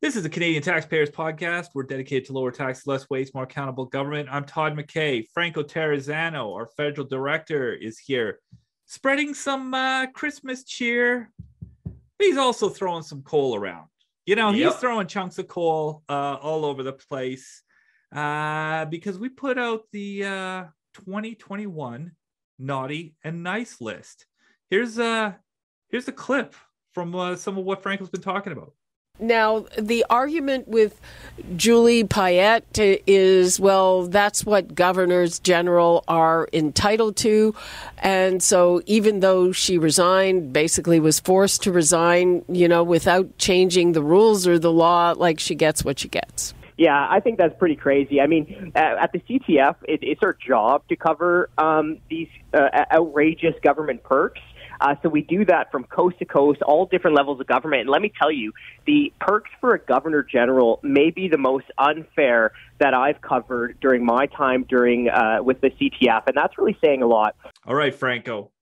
This is the Canadian Taxpayers podcast. We're dedicated to lower tax, less waste, more accountable government. I'm Todd McKay. Franco Terrazzano, our federal director, is here spreading some Christmas cheer. He's also throwing some coal around. He's throwing chunks of coal all over the place because we put out the 2021 Naughty and Nice list. Here's a clip from some of what Franco's been talking about. Now, the argument with Julie Payette is, well, that's what governors general are entitled to. And so even though she resigned, basically was forced to resign, without changing the rules or the law, like she gets what she gets. Yeah, I think that's pretty crazy. I mean, at the CTF, it's our job to cover these outrageous government perks. So we do that from coast to coast, all different levels of government. And let me tell you, the perks for a governor general may be the most unfair that I've covered during my time with the CTF. And that's really saying a lot. All right, Franco.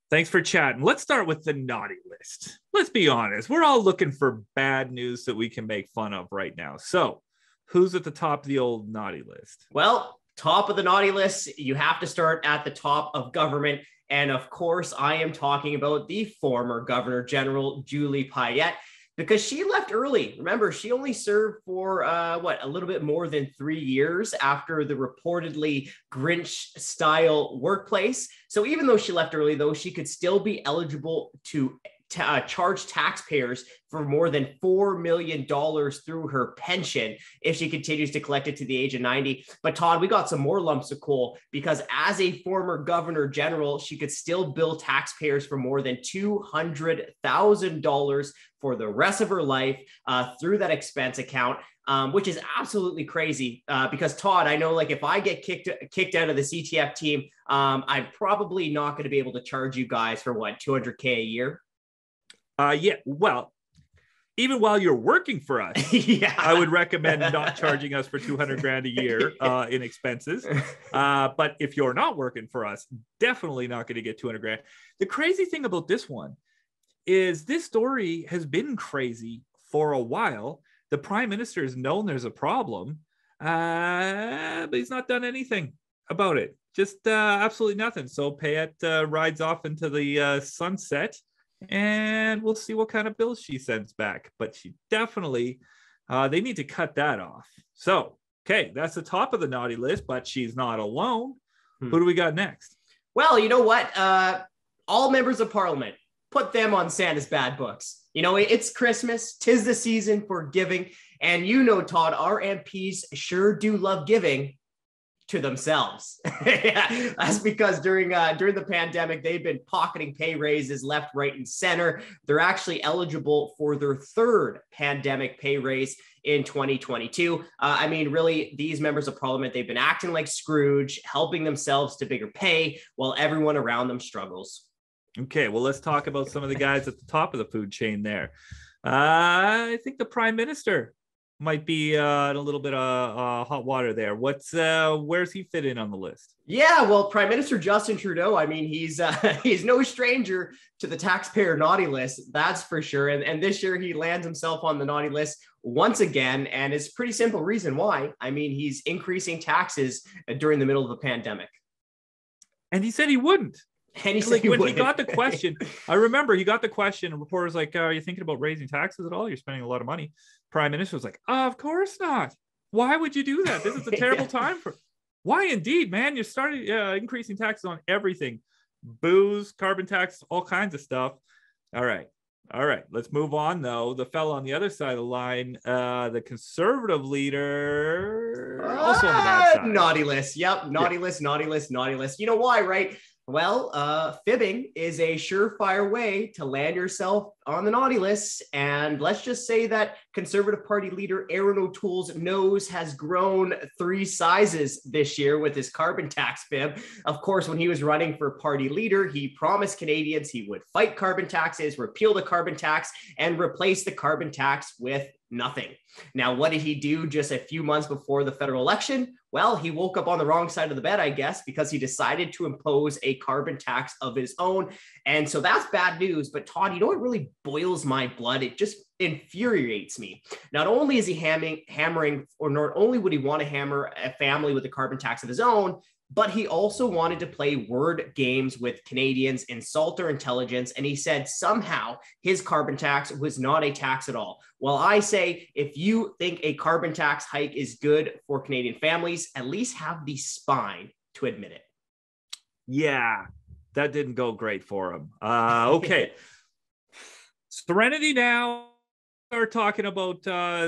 Thanks for chatting. Let's start with the naughty list. Let's be honest. We're all looking for bad news that we can make fun of right now. So who's at the top of the old naughty list? Well, top of the naughty list, you have to start at the top of government. And of course, I am talking about the former Governor General, Julie Payette, because she left early. Remember, she only served for, a little bit more than 3 years after the reportedly Grinch-style workplace. So even though she left early, though, she could still be eligible to charge taxpayers for more than $4 million through her pension if she continues to collect it to the age of 90. But Todd, we got some more lumps of coal because as a former governor general, she could still bill taxpayers for more than $200,000 for the rest of her life through that expense account. Which is absolutely crazy because Todd, I know if I get kicked out of the CTF team, I'm probably not going to be able to charge you guys for $200K a year. Well, even while you're working for us, I would recommend not charging us for $200,000 a year in expenses. But if you're not working for us, definitely not going to get $200,000. The crazy thing about this one is this story has been crazy for a while. The prime minister has known there's a problem, but he's not done anything about it. Just absolutely nothing. So Payette rides off into the sunset. And we'll see what kind of bills she sends back. But she definitely, they need to cut that off. So, okay, that's the top of the naughty list, but she's not alone. Who do we got next? Well, you know what? All members of parliament, put them on Santa's bad books. It's Christmas. 'Tis the season for giving. And Todd, our MPs sure do love giving to themselves. That's because during the pandemic, they've been pocketing pay raises left, right, and center. They're actually eligible for their third pandemic pay raise in 2022. Really, these members of parliament, they've been acting like Scrooge, helping themselves to bigger pay while everyone around them struggles. Okay, well, let's talk about some of the guys at the top of the food chain there. I think the prime minister might be in a little bit of hot water there. Where's he fit in on the list? Yeah, well, Prime Minister Justin Trudeau, he's no stranger to the taxpayer naughty list, that's for sure. And this year he lands himself on the naughty list once again, and it's a pretty simple reason why. He's increasing taxes during the middle of a pandemic. And he said he wouldn't. And he said when he got the question, I remember he got the question, and reporters like, are you thinking about raising taxes at all? You're spending a lot of money. Prime Minister was like, of course not. Why would you do that? This is a terrible time for. Why indeed, man? You started increasing taxes on everything, booze, carbon tax, all kinds of stuff. All right. Let's move on, though. The fellow on the other side of the line, the conservative leader, also on the bad side. Naughty list. Yep. Naughty list. You know why, right? Well, fibbing is a surefire way to land yourself on the naughty list. And let's just say that Conservative Party leader Erin O'Toole's nose has grown 3 sizes this year with his carbon tax fib. Of course, when he was running for party leader, he promised Canadians he would fight carbon taxes, repeal the carbon tax, and replace the carbon tax with nothing. Now, what did he do just a few months before the federal election? Well, he woke up on the wrong side of the bed, I guess, because he decided to impose a carbon tax of his own. And so that's bad news. But Todd, you know what really boils my blood. It just infuriates me. Not only is he hammering, or not only would he want to hammer a family with a carbon tax of his own, but he also wanted to play word games with Canadians, insult their intelligence, and he said somehow his carbon tax was not a tax at all. Well, I say, if you think a carbon tax hike is good for Canadian families, at least have the spine to admit it. Yeah, that didn't go great for him. Okay. Serenity now. We're talking about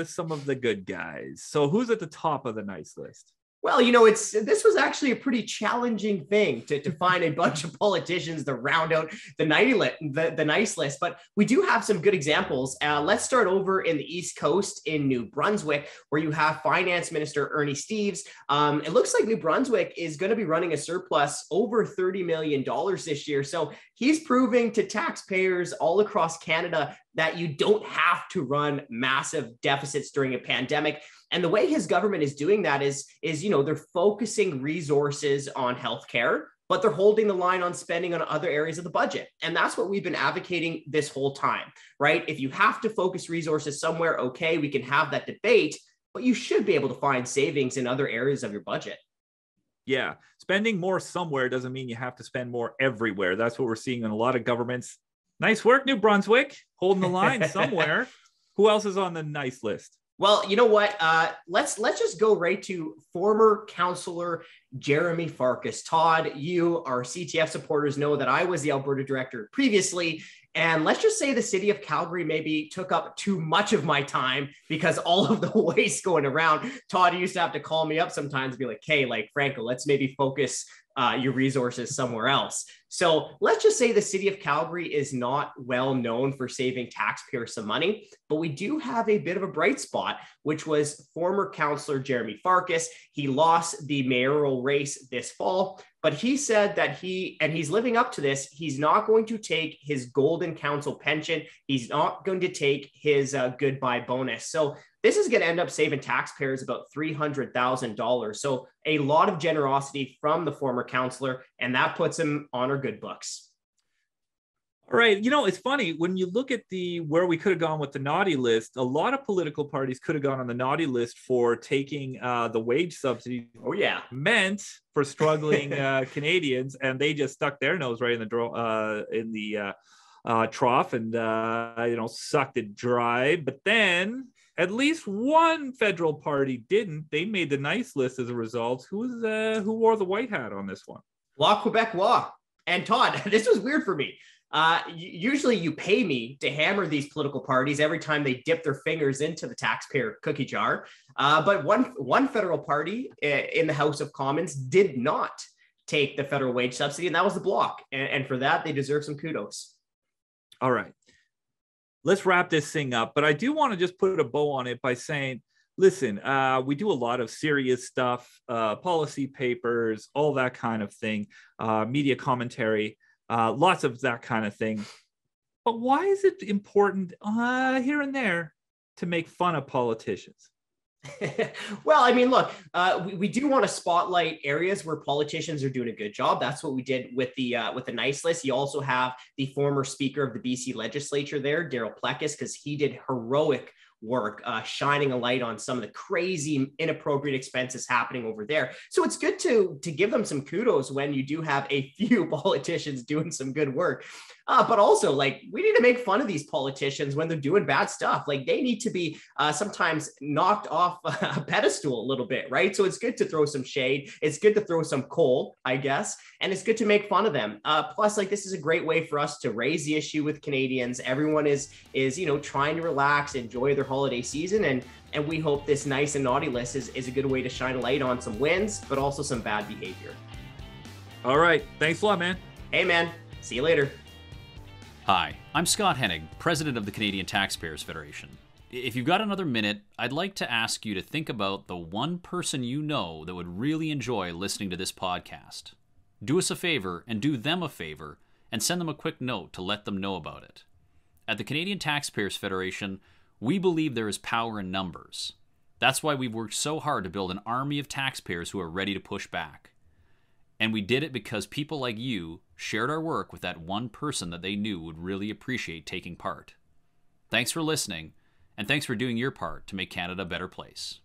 some of the good guys. So who's at the top of the nice list? Well, this was actually a pretty challenging thing to find a bunch of politicians to round out the nice list, but we do have some good examples. Let's start over in the East Coast in New Brunswick, where you have Finance Minister Ernie Steeves. It looks like New Brunswick is going to be running a surplus over $30 million this year. So he's proving to taxpayers all across Canada that you don't have to run massive deficits during a pandemic. And the way his government is doing that is they're focusing resources on healthcare, but they're holding the line on spending on other areas of the budget. And that's what we've been advocating this whole time, right? If you have to focus resources somewhere, okay, we can have that debate, but you should be able to find savings in other areas of your budget. Yeah, spending more somewhere doesn't mean you have to spend more everywhere. That's what we're seeing in a lot of governments. Nice work, New Brunswick, holding the line somewhere. Who else is on the nice list? Well, you know what? Let's just go right to former councillor Jeremy Farkas. Todd, you, our CTF supporters, know that I was the Alberta director previously. And let's just say the city of Calgary maybe took up too much of my time because all of the waste going around. Todd used to have to call me up sometimes and be like, hey, like, Franco, let's maybe focus your resources somewhere else. So let's just say the city of Calgary is not well known for saving taxpayers some money, but we do have a bit of a bright spot, which was former councillor Jeremy Farkas. He lost the mayoral race this fall, but he said that he's living up to this. He's not going to take his golden council pension. He's not going to take his goodbye bonus. So this is going to end up saving taxpayers about $300,000. So a lot of generosity from the former councillor, and that puts him on our good books. All right. It's funny when you look at where we could have gone with the naughty list. A lot of political parties could have gone on the naughty list for taking the wage subsidy. Oh yeah, meant for struggling Canadians, and they just stuck their nose right in the trough and sucked it dry. But then at least one federal party didn't. They made the nice list as a result. Who wore the white hat on this one? La Quebecois. And Todd, this was weird for me. Usually you pay me to hammer these political parties every time they dip their fingers into the taxpayer cookie jar. But one federal party in the House of Commons did not take the federal wage subsidy, and that was the Bloc. And for that, they deserve some kudos. All right. Let's wrap this thing up. But I do want to just put a bow on it by saying, listen, we do a lot of serious stuff, policy papers, all that kind of thing, media commentary, lots of that kind of thing. But why is it important here and there to make fun of politicians? Well, I mean, look, we do want to spotlight areas where politicians are doing a good job. That's what we did with the nice list. You also have the former speaker of the BC legislature there, Daryl Plekas, because he did heroic work shining a light on some of the crazy inappropriate expenses happening over there. So it's good to give them some kudos when you do have a few politicians doing some good work. But also, like, we need to make fun of these politicians when they're doing bad stuff. Like, they need to be sometimes knocked off a pedestal a little bit, right? So it's good to throw some shade. It's good to throw some coal, I guess. And it's good to make fun of them. Plus, like, this is a great way for us to raise the issue with Canadians. Everyone is trying to relax, enjoy their holiday season. And we hope this nice and naughty list is a good way to shine a light on some wins, but also some bad behavior. All right. Thanks a lot, man. Hey, man. See you later. Hi, I'm Scott Hennig, president of the Canadian Taxpayers Federation. If you've got another minute, I'd like to ask you to think about the one person you know that would really enjoy listening to this podcast. Do us a favor and do them a favor and send them a quick note to let them know about it. At the Canadian Taxpayers Federation, we believe there is power in numbers. That's why we've worked so hard to build an army of taxpayers who are ready to push back. And we did it because people like you shared our work with that one person that they knew would really appreciate taking part. Thanks for listening, and thanks for doing your part to make Canada a better place.